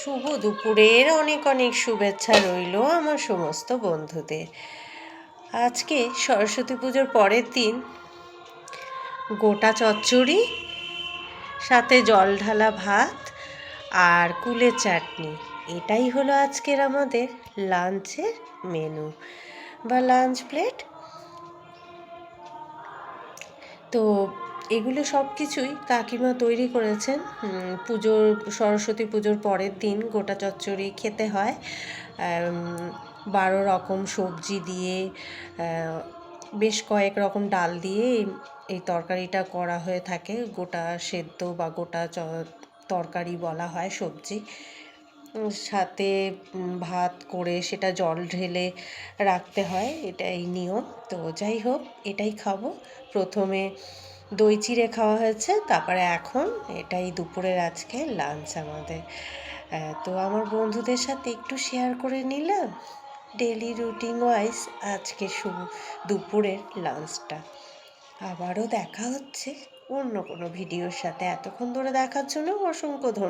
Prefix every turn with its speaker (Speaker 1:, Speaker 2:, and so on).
Speaker 1: শুভ দুপুরের অনেক অনেক শুভেচ্ছা রইল আমার সমস্ত বন্ধুদের। আজকে সরস্বতী পুজোর পরের দিন গোটা চচ্চড়ি, সাথে জল ঢালা ভাত আর কুলের চাটনি, এটাই হলো আজকের আমাদের লাঞ্চের মেনু বা লাঞ্চ প্লেট। তো এগুলো সব কিছুই কাকিমা তৈরি করেছেন। সরস্বতী পুজোর পরের দিন গোটা চচ্চড়ি খেতে হয় 12 রকম সবজি দিয়ে, বেশ কয়েক রকম ডাল দিয়ে এই তরকারিটা করা হয়ে থাকে। গোটা সেদ্ধ বা গোটা তরকারি বলা হয় সবজি, সাথে ভাত করে সেটা জল ঢেলে রাখতে হয়, এটাই নিয়ম। তো যাই হোক, এটাই খাবো। প্রথমে দই চিড়ে খাওয়া হয়েছে, তারপরে এখন এটাই দুপুরের আজকে লাঞ্চ আমাদের। তো আমার বন্ধুদের সাথে একটু শেয়ার করে নিলাম ডেলি রুটিন ওয়াইজ আজকে দুপুরের লাঞ্চটা। আবারও দেখা হচ্ছে অন্য কোনো ভিডিওর সাথে। এতক্ষণ ধরে দেখার জন্য অসংখ্য ধন্যবাদ।